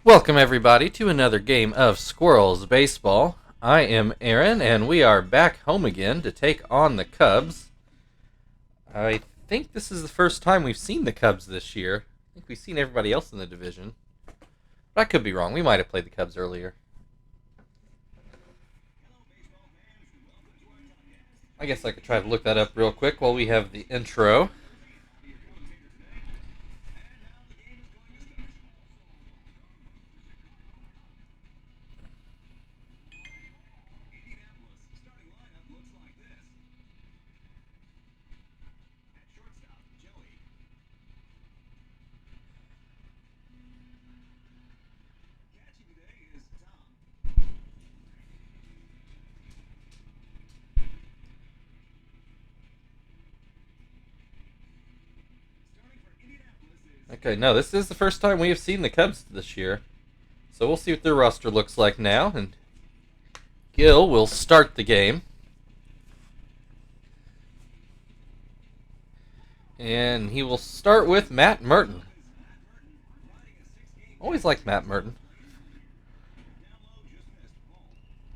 Welcome everybody to another game of Squirrels Baseball. I am Aaron and we are back home again to take on the Cubs. I think this is the first time we've seen the Cubs this year. I think we've seen everybody else in the division. But I could be wrong. We might have played the Cubs earlier. I guess I could try to look that up real quick while we have the intro. Okay, no, this is the first time we have seen the Cubs this year. So we'll see what their roster looks like now, and Gil will start the game. And he will start with Matt Merton. Always liked Matt Merton.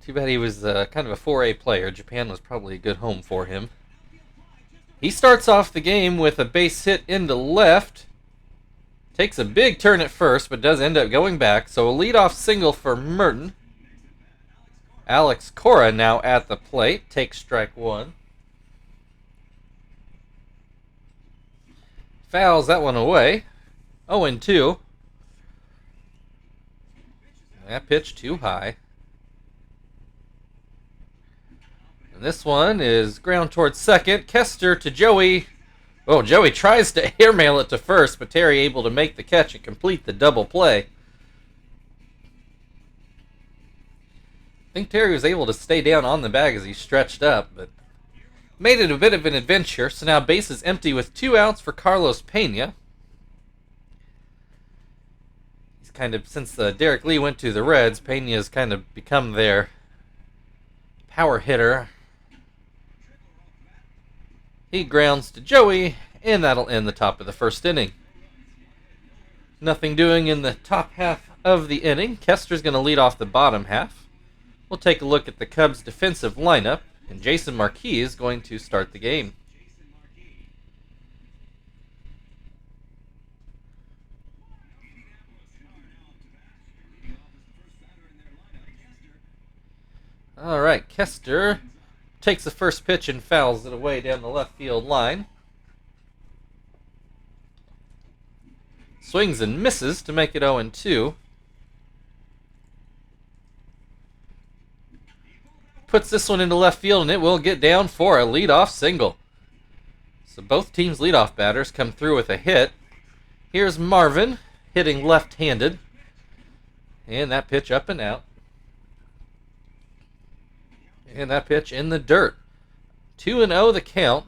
Too bad he was kind of a 4A player. Japan was probably a good home for him. He starts off the game with a base hit into left. Takes a big turn at first, but does end up going back. So a leadoff single for Merton. Alex Cora now at the plate. Takes strike one. Fouls that one away. 0-2. That pitch too high. And this one is ground towards second. Kester to Joey. Oh, Joey tries to airmail it to first, but Terry able to make the catch and complete the double play. I think Terry was able to stay down on the bag as he stretched up, but made it a bit of an adventure. So now base is empty with 2 outs for Carlos Pena. He's kind of, since Derek Lee went to the Reds, Pena has kind of become their power hitter. He grounds to Joey, and that'll end the top of the first inning. Nothing doing in the top half of the inning. Kester's going to lead off the bottom half. We'll take a look at the Cubs' defensive lineup, and Jason Marquis is going to start the game. All right, Kester takes the first pitch and fouls it away down the left field line. Swings and misses to make it 0-2. Puts this one into left field, and it will get down for a leadoff single. So both teams' leadoff batters come through with a hit. Here's Marvin hitting left-handed. And that pitch up and out. And that pitch in the dirt. 2-0 the count.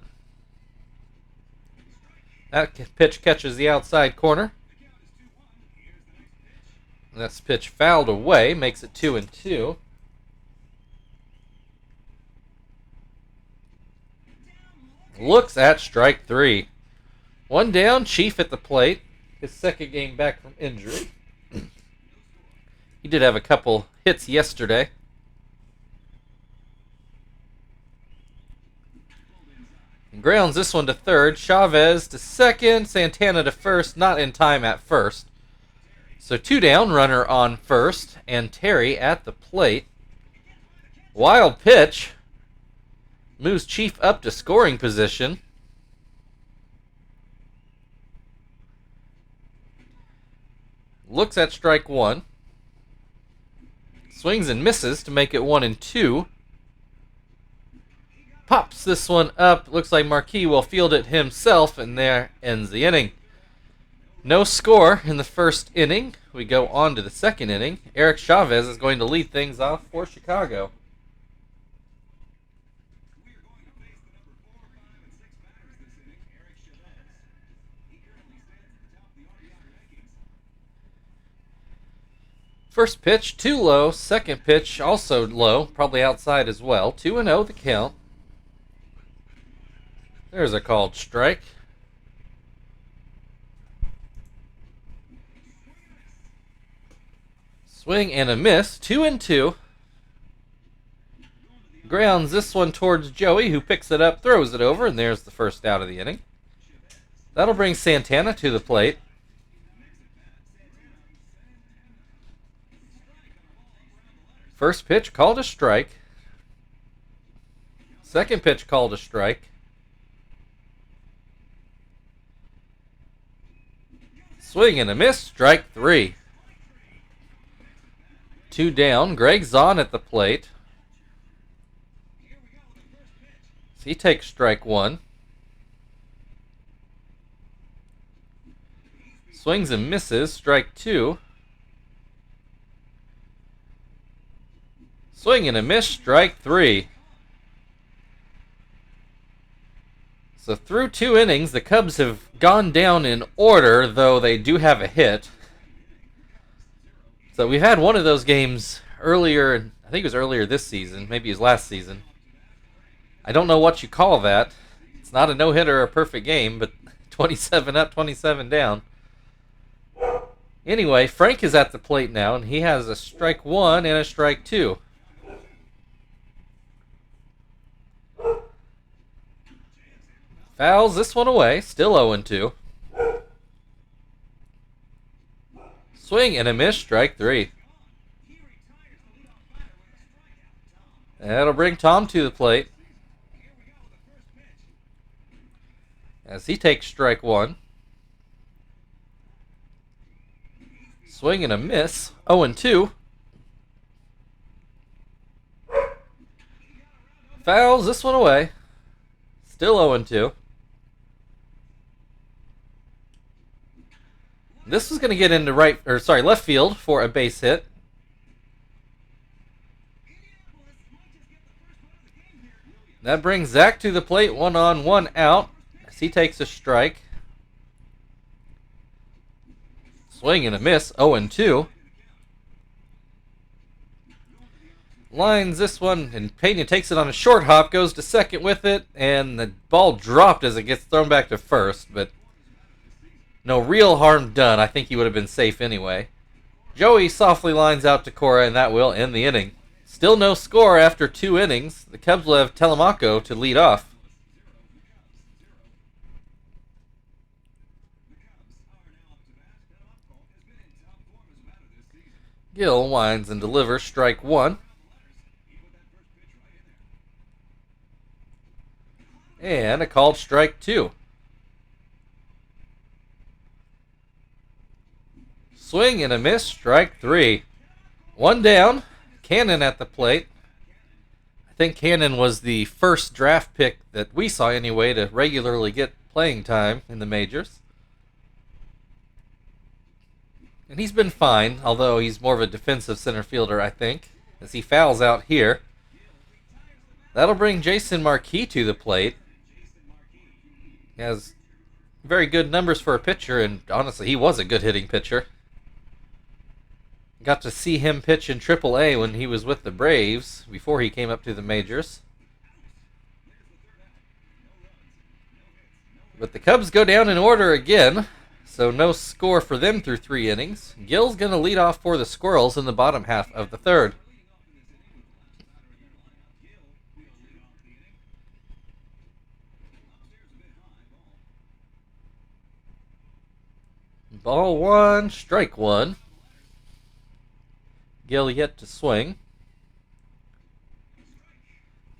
That pitch catches the outside corner. This pitch fouled away, makes it 2-2. Looks at strike three. One down, Chief at the plate. His second game back from injury. He did have a couple hits yesterday. And grounds this one to third. Chavez to second. Santana to first. Not in time at first. So 2 down, runner on first. And Terry at the plate. Wild pitch. Moves Chief up to scoring position. Looks at strike one. Swings and misses to make it 1-2. Pops this one up. Looks like Marquis will field it himself, and there ends the inning. No score in the first inning. We go on to the second inning. Eric Chavez is going to lead things off for Chicago. First pitch, too low. Second pitch, also low. Probably outside as well. 2-0 the count. There's a called strike. Swing and a miss. 2-2. Grounds this one towards Joey, who picks it up, throws it over, and there's the first out of the inning. That'll bring Santana to the plate. First pitch called a strike. Second pitch called a strike. Swing and a miss. Strike 3. 2 down. Greg's on at the plate. So he takes strike 1. Swings and misses. Strike 2. Swing and a miss. Strike 3. So through 2 innings, the Cubs have gone down in order, though they do have a hit. So we've had one of those games earlier, I think it was earlier this season, maybe it was last season. I don't know what you call that. It's not a no-hitter or a perfect game, but 27 up, 27 down. Anyway, Frank is at the plate now, and he has a strike 1 and a strike 2. Fouls this one away, still 0-2. Swing and a miss, strike 3. That'll bring Tom to the plate as he takes strike 1. Swing and a miss, 0-2. Fouls this one away, still 0-2. This was going to get into left field for a base hit. That brings Zach to the plate, 1 on, 1 out, as he takes a strike. Swing and a miss, 0-2. Lines this one, and Pena takes it on a short hop, goes to second with it, and the ball dropped as it gets thrown back to first, but no real harm done. I think he would have been safe anyway. Joey softly lines out to Cora, and that will end the inning. Still no score after 2 innings. The Cubs will have Telemaco to lead off. Gill winds and delivers strike 1. And a called strike 2. Swing and a miss, strike 3. 1 down. Cannon at the plate. I think Cannon was the first draft pick that we saw anyway to regularly get playing time in the majors. And he's been fine, although he's more of a defensive center fielder, I think, as he fouls out here. That'll bring Jason Marquis to the plate. He has very good numbers for a pitcher, and honestly, he was a good hitting pitcher. Got to see him pitch in AAA when he was with the Braves before he came up to the majors. But the Cubs go down in order again, so no score for them through 3 innings. Gill's going to lead off for the Squirrels in the bottom half of the 3rd. Ball 1, strike 1. Gill yet to swing.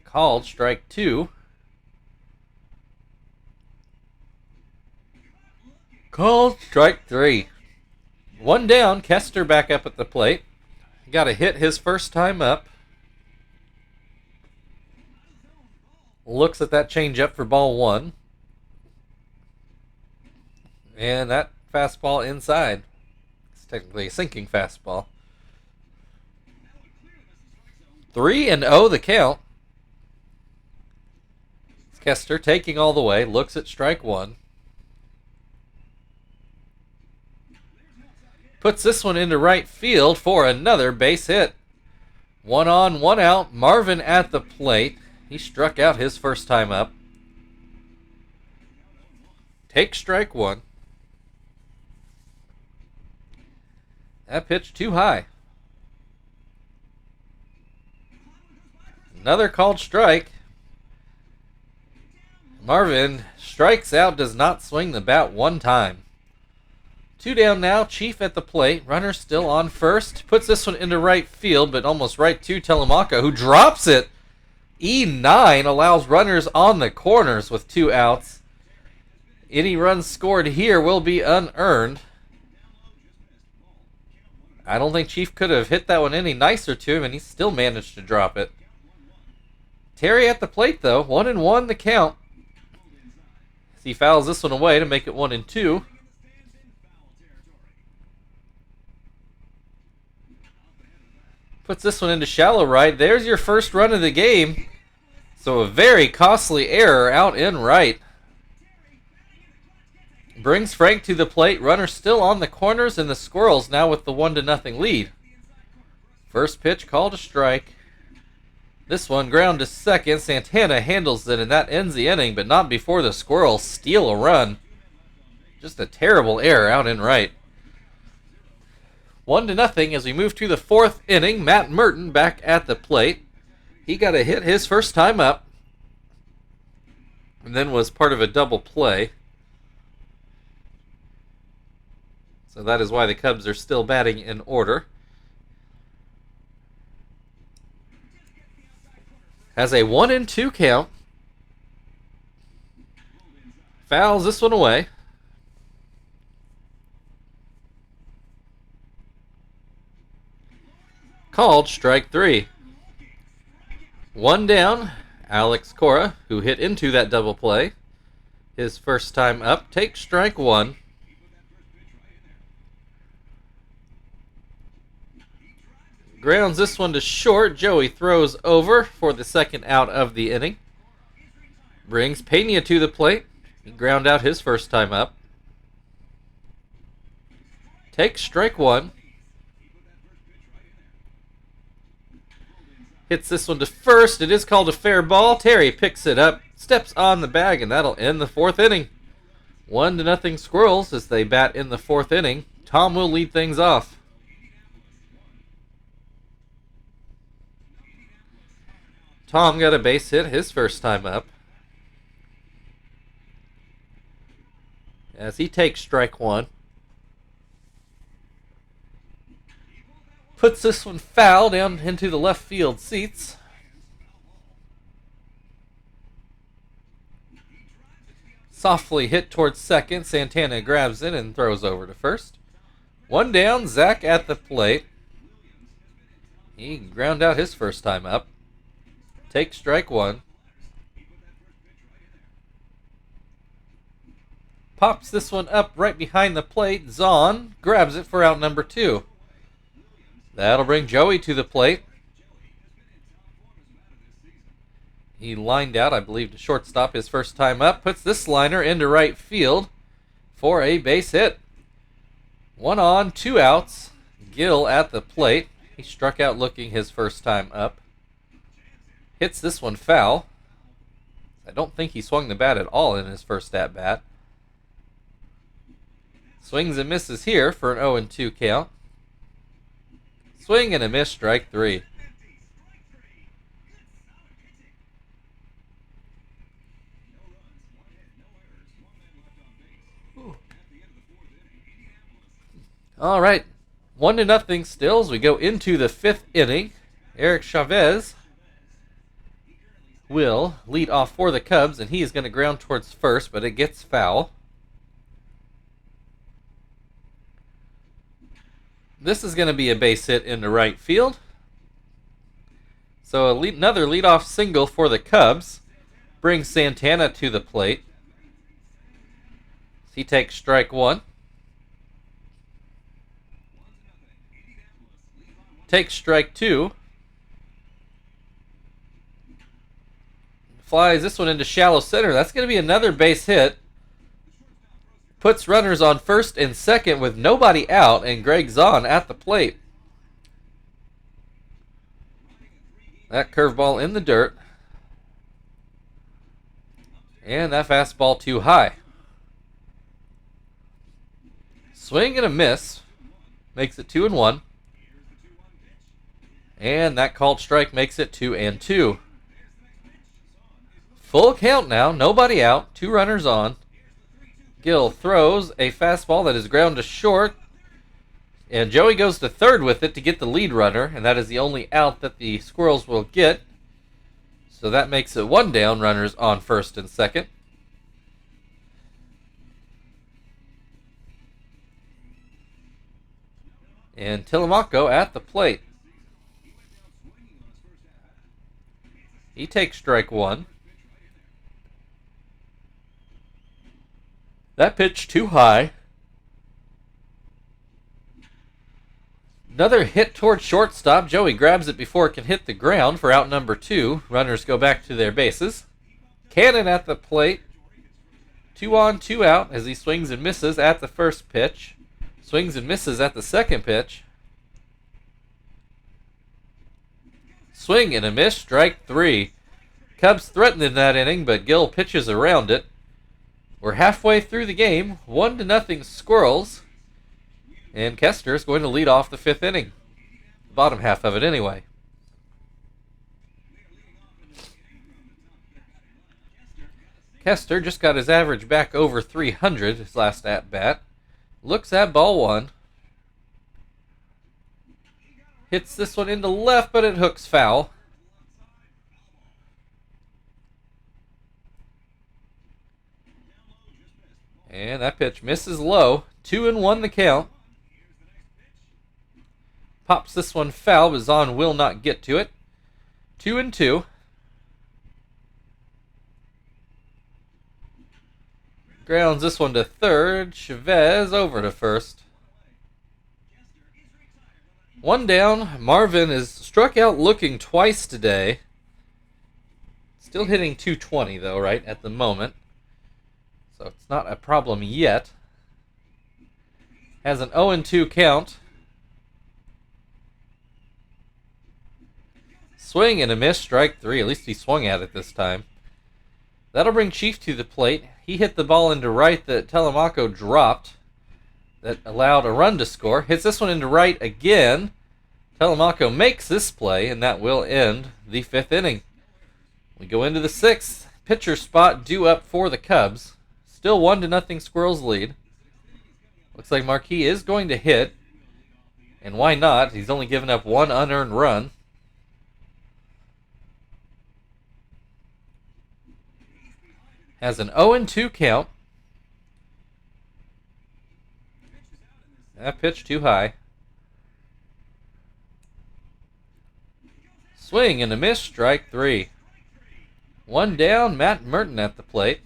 Called strike 2. Called strike 3. 1 down. Kester back up at the plate. Got a hit his first time up. Looks at that changeup for ball 1. And that fastball inside. It's technically a sinking fastball. 3-0 the count. Kester taking all the way, looks at strike 1. Puts this one into right field for another base hit. 1 on, 1 out. Marvin at the plate. He struck out his first time up. Takes strike 1. That pitch too high. Another called strike. Marvin strikes out, does not swing the bat one time. 2 down now, Chief at the plate. Runner still on first. Puts this one into right field, but almost right to Telemaka, who drops it. E9 allows runners on the corners with 2 outs. Any runs scored here will be unearned. I don't think Chief could have hit that one any nicer to him, and he still managed to drop it. Terry at the plate, though. 1-1 the count. As he fouls this one away to make it 1-2. Puts this one into shallow right. There's your first run of the game. So a very costly error out in right. Brings Frank to the plate. Runner still on the corners, and the Squirrels now with the 1-0 lead. First pitch called a strike. This one ground to second. Santana handles it, and that ends the inning, but not before the Squirrels steal a run. Just a terrible error out in right. 1-0 as we move to the 4th inning. Matt Merton back at the plate. He got a hit his first time up, and then was part of a double play. So that is why the Cubs are still batting in order. Has a 1-2 count. Fouls this one away. Called strike 3. 1 down. Alex Cora, who hit into that double play, his first time up, takes strike 1. Grounds this one to short. Joey throws over for the second out of the inning. Brings Pena to the plate. He ground out his first time up. Takes strike 1. Hits this one to first. It is called a fair ball. Terry picks it up, steps on the bag, and that'll end the 4th inning. 1-0 Squirrels as they bat in the 4th inning. Tom will lead things off. Tom got a base hit his first time up. As he takes strike 1. Puts this one foul down into the left field seats. Softly hit towards second. Santana grabs it and throws over to first. 1 down, Zach at the plate. He ground out his first time up. Takes strike 1. Pops this one up right behind the plate. Zahn grabs it for out number 2. That'll bring Joey to the plate. He lined out, I believe, to shortstop his first time up. Puts this liner into right field for a base hit. 1 on, 2 outs. Gill at the plate. He struck out looking his first time up. Hits this one foul. I don't think he swung the bat at all in his first at-bat. Swings and misses here for an 0-2 count. Swing and a miss, strike 3. All right, 1-0 still as we go into the 5th inning. Eric Chavez will lead off for the Cubs, and he is going to ground towards first, but it gets foul. This is going to be a base hit into right field. So another leadoff single for the Cubs brings Santana to the plate. He takes strike 1. Takes strike 2. Flies this one into shallow center. That's going to be another base hit. Puts runners on first and second with nobody out, and Greg Zahn at the plate. That curveball in the dirt. And that fastball too high. Swing and a miss. Makes it 2-1. And that called strike makes it 2-2. Full count now, nobody out, 2 runners on. Gill throws a fastball that is ground to short, and Joey goes to third with it to get the lead runner, and that is the only out that the Squirrels will get. So that makes it 1 down, runners on first and second. And Telemaco at the plate. He takes strike 1. That pitch too high. Another hit toward shortstop. Joey grabs it before it can hit the ground for out number 2. Runners go back to their bases. Cannon at the plate. 2 on, 2 out as he swings and misses at the first pitch. Swings and misses at the second pitch. Swing and a miss, strike 3. Cubs threatened in that inning, but Gill pitches around it. We're halfway through the game, 1-0 Squirrels. And Kester is going to lead off the 5th inning. The bottom half of it anyway. Kester just got his average back over 300 his last at-bat. Looks at ball 1. Hits this one into left, but it hooks foul. And that pitch misses low. 2-1 the count. Pops this one foul, but Zahn will not get to it. 2-2. Grounds this one to third. Chavez over to first. 1 down. Marvin is struck out looking twice today. Still hitting 220 though, right at the moment. So it's not a problem yet. Has an 0-2 count. Swing and a miss, strike 3. At least he swung at it this time. That'll bring Chief to the plate. He hit the ball into right that Telemaco dropped. That allowed a run to score. Hits this one into right again. Telemaco makes this play, and that will end the 5th inning. We go into the 6th. Pitcher spot due up for the Cubs. Still 1-0 Squirrels lead. Looks like Marquis is going to hit. And why not? He's only given up 1 unearned run. Has an 0-2 count. That pitch too high. Swing and a miss, strike 3. 1 down, Matt Merton at the plate.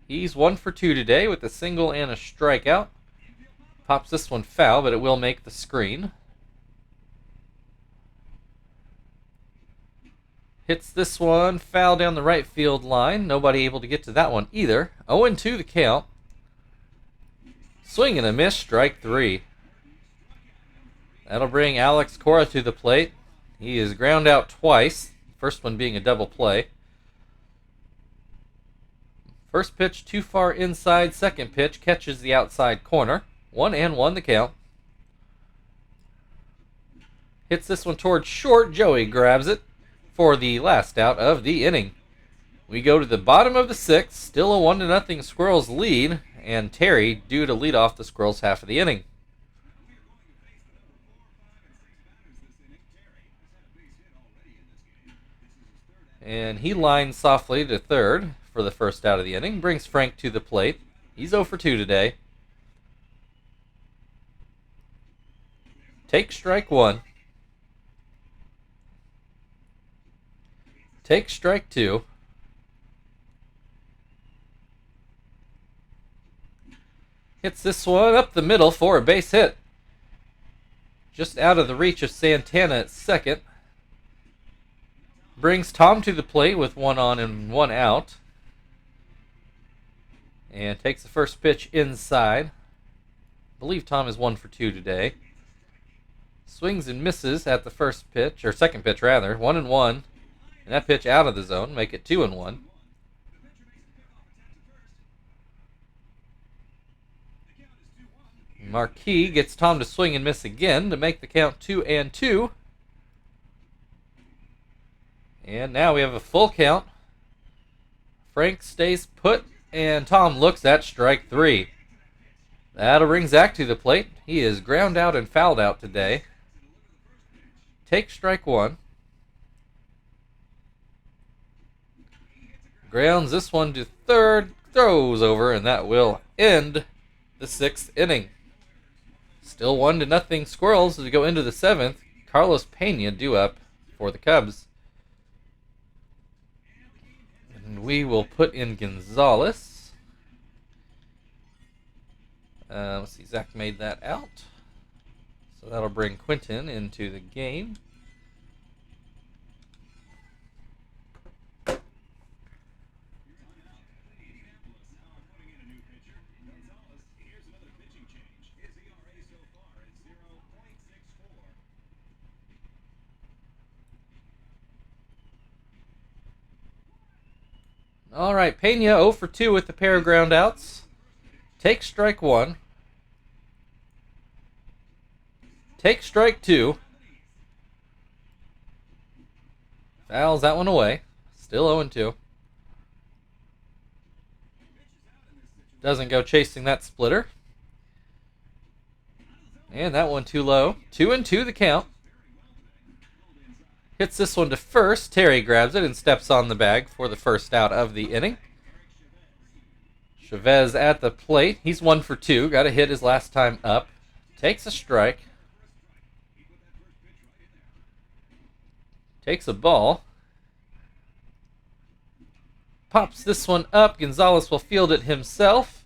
He's 1 for 2 today with a single and a strikeout. Pops this one foul, but it will make the screen. Hits this one foul down the right field line. Nobody able to get to that one either. 0-2 the count. Swing and a miss, strike 3. That'll bring Alex Cora to the plate. He is ground out twice. First one being a double play. First pitch too far inside. Second pitch catches the outside corner. 1-1 the count. Hits this one towards short. Joey grabs it for the last out of the inning. We go to the bottom of the 6th. Still a 1-0 Squirrels lead. And Terry due to lead off the Squirrels half of the inning. And he lines softly to third for the first out of the inning. Brings Frank to the plate. He's 0 for 2 today. Take strike 1. Take strike 2. Hits this one up the middle for a base hit. Just out of the reach of Santana at second. Brings Tom to the plate with 1 on and 1 out. And takes the first pitch inside. I believe Tom is 1 for 2 today. Swings and misses at the first pitch, or second pitch rather. 1-1. And that pitch out of the zone, make it 2-1. Marquis gets Tom to swing and miss again to make the count 2-2. And now we have a full count. Frank stays put, and Tom looks at strike 3. That'll bring Zach to the plate. He is ground out and fouled out today. Take strike 1. Grounds this one to third, throws over, and that will end the 6th inning. Still 1-0 Squirrels as we go into the 7th. Carlos Pena due up for the Cubs. And we will put in Gonzalez. Let's see, Zach made that out. So that'll bring Quentin into the game. All right, Pena 0 for 2 with the pair of ground outs. Take strike 1. Take strike 2. Fouls that one away. Still 0-2. Doesn't go chasing that splitter. And that one too low. 2-2 the count. Hits this one to first. Terry grabs it and steps on the bag for the first out of the inning. Chavez at the plate. He's 1 for 2. Got a hit his last time up. Takes a strike. Takes a ball. Pops this one up. Gonzalez will field it himself.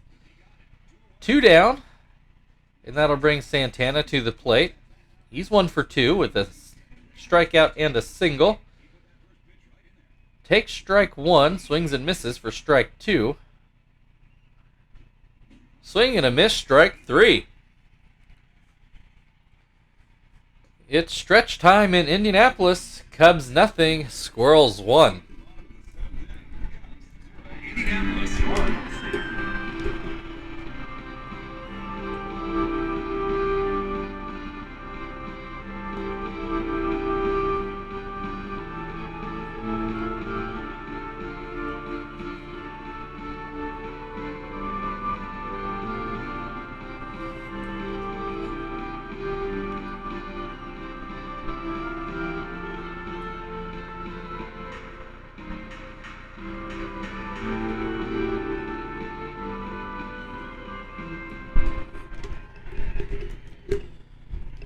2 down. And that'll bring Santana to the plate. He's 1 for 2 with a strikeout and a single. Takes strike 1. Swings and misses for strike 2. Swing and a miss, strike 3. It's stretch time in Indianapolis. Cubs 0, Squirrels 1. Indianapolis 1.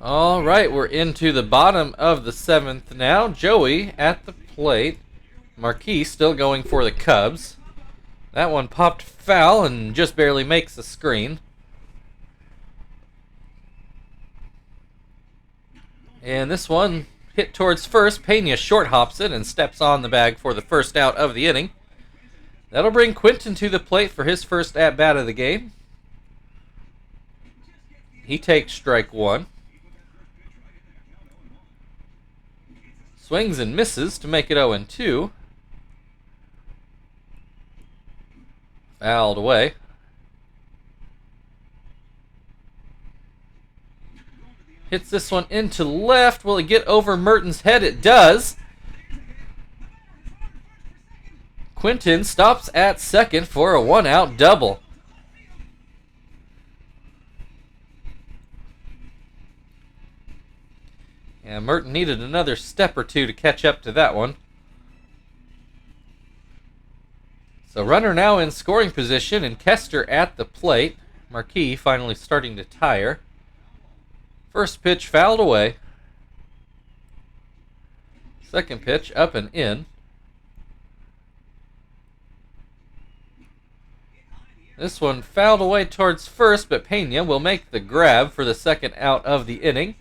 All right, we're into the bottom of the 7th now. Joey at the plate. Marquis still going for the Cubs. That one popped foul and just barely makes the screen. And this one hit towards first. Pena short hops it and steps on the bag for the first out of the inning. That'll bring Quentin to the plate for his first at-bat of the game. He takes strike 1. Swings and misses to make it 0-2. Fouled away. Hits this one into left. Will it get over Merton's head? It does. Quentin stops at second for a 1-out double. And Merton needed another step or two to catch up to that one. So runner now in scoring position and Kester at the plate. Marquis finally starting to tire. First pitch fouled away. Second pitch up and in. This one fouled away towards first, but Pena will make the grab for the second out of the inning.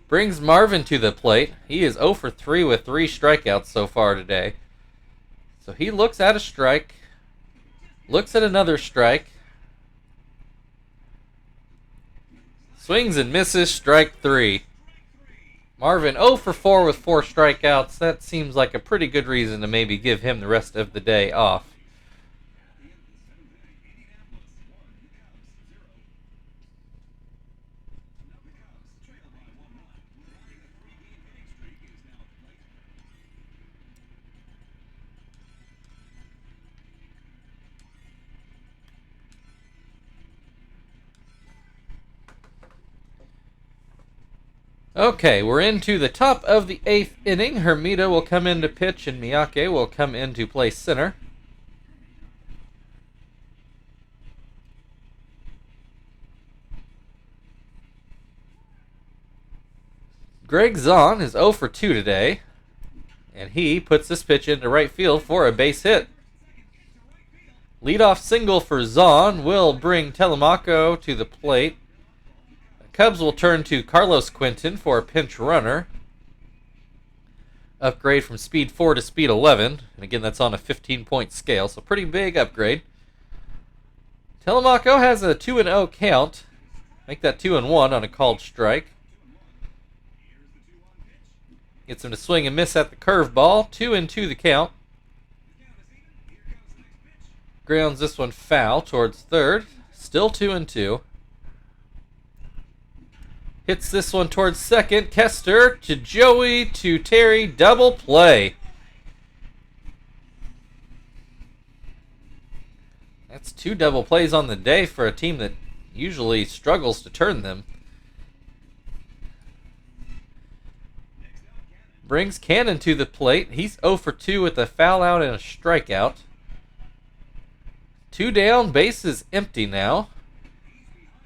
Brings Marvin to the plate. He is 0 for 3 with 3 strikeouts so far today. So he looks at a strike. Looks at another strike. Swings and misses, strike 3. Marvin 0 for 4 with 4 strikeouts. That seems like a pretty good reason to maybe give him the rest of the day off. Okay, we're into the top of the 8th inning. Hermida will come in to pitch, and Miyake will come in to play center. Greg Zahn is 0 for 2 today, and he puts this pitch into right field for a base hit. Leadoff single for Zahn will bring Telemaco to the plate. The Cubs will turn to Carlos Quinton for a pinch runner. Upgrade from speed 4 to speed 11. And again, that's on a 15-point scale, so pretty big upgrade. Telemaco has a 2-0 count. Make that 2-1 on a called strike. Gets him to swing and miss at the curveball. 2-2 the count. Grounds this one foul towards third. Still 2-2. Hits this one towards second. Kester to Joey to Terry. Double play. That's 2 double plays on the day for a team that usually struggles to turn them. Brings Cannon to the plate. He's 0 for 2 with a foul out and a strikeout. 2 down, base is empty now.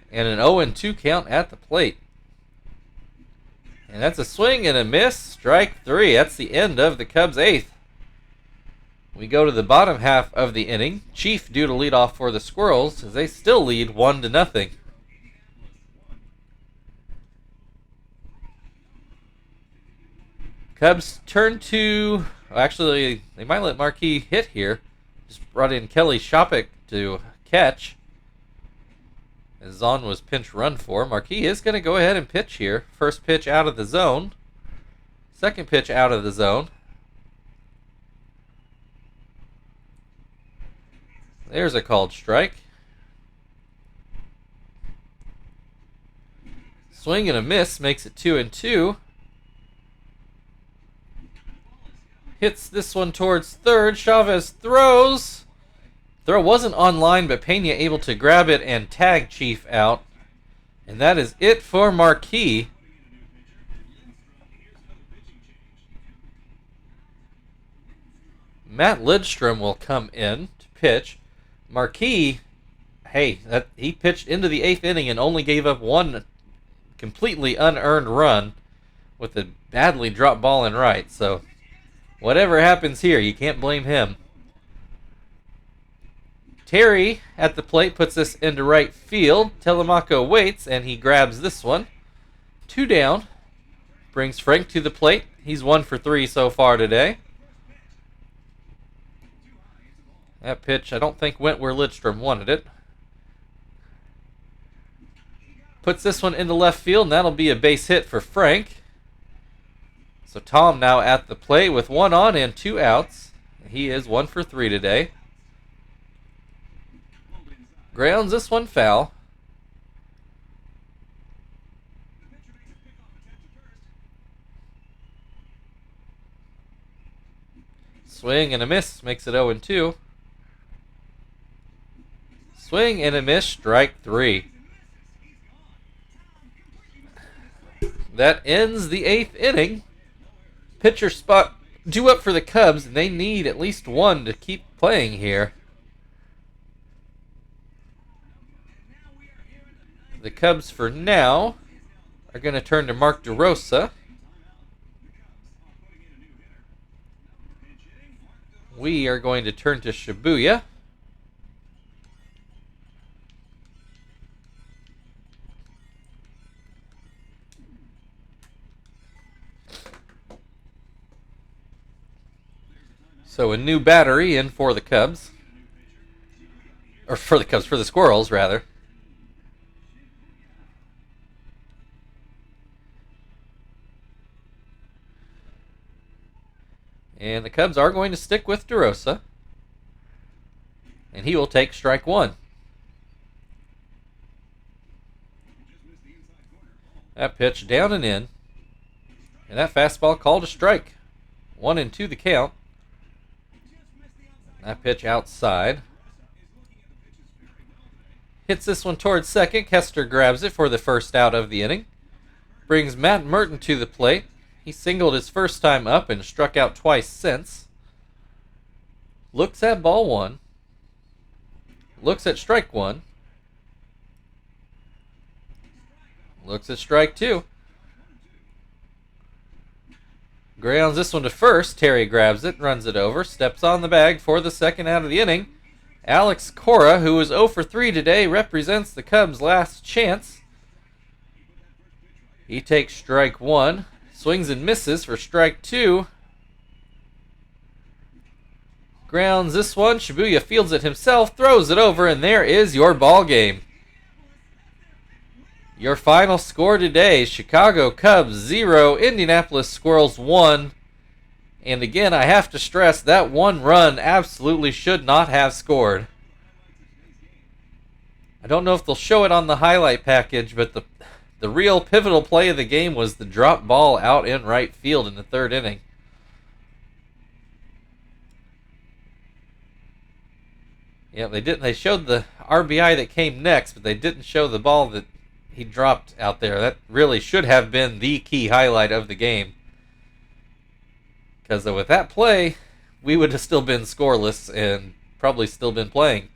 And an 0-2 count at the plate. And that's a swing and a miss. Strike 3. That's the end of the Cubs' 8th. We go to the bottom half of the inning. Chief due to lead off for the Squirrels as they still lead 1-0. Cubs turn to... Actually, they might let Marquis hit here. Just brought in Kelly Shopik to catch. As Zahn was pinch run for. Marquis is going to go ahead and pitch here. First pitch out of the zone. Second pitch out of the zone. There's a called strike. Swing and a miss makes it 2-2. Hits this one towards third. Chavez throws. Throw wasn't on line, but Pena able to grab it and tag Chief out. And that is it for Marquis. Matt Lidstrom will come in to pitch. Marquis, he pitched into the 8th inning and only gave up 1 completely unearned run with a badly dropped ball in right. So whatever happens here, you can't blame him. Terry at the plate puts this into right field. Telemaco waits, and he grabs this one. 2 down. Brings Frank to the plate. He's 1 for 3 so far today. That pitch, I don't think went where Lidstrom wanted it. Puts this one into left field, and that'll be a base hit for Frank. So Tom now at the plate with 1 on and 2 outs. He is 1 for 3 today. Grounds this one foul. Swing and a miss makes it 0-2. Swing and a miss, strike 3. That ends the 8th inning. Pitcher spot due up for the Cubs, and they need at least 1 to keep playing here. The Cubs, for now, are going to turn to Mark DeRosa. We are going to turn to Shibuya. So a new battery in for the Cubs. Or for the Squirrels, rather. And the Cubs are going to stick with DeRosa. And he will take strike 1. That pitch down and in. And that fastball called a strike. 1-2 the count. That pitch outside. Hits this one towards second. Kester grabs it for the first out of the inning. brings Matt Merton to the plate. He singled his first time up and struck out twice since. Looks at ball one. Looks at strike one. Looks at strike two. Grounds this one to first. Terry grabs it, runs it over, steps on the bag for the second out of the inning. Alex Cora, who is 0 for 3 today, represents the Cubs' last chance. He takes strike one, swings and misses for strike two. Grounds this one. Shibuya fields it himself, throws it over, and there is your ball game. Your final score today, Chicago Cubs 0, Indianapolis Squirrels 1. And again, I have to stress that one run absolutely should not have scored. I don't know if they'll show it on the highlight package, but the real pivotal play of the game was the drop ball out in right field in the third inning. Yeah, they showed the RBI that came next, but they didn't show the ball that he dropped out there. That really should have been the key highlight of the game. Because with that play, we would have still been scoreless and probably still been playing.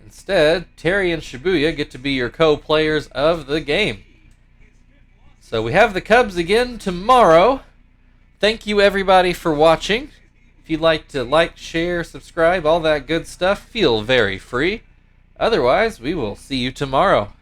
Instead, Terry and Shibuya get to be your co-players of the game. So we have the Cubs again tomorrow. Thank you everybody for watching. If you'd like to like, share, subscribe, all that good stuff, feel very free. Otherwise, we will see you tomorrow.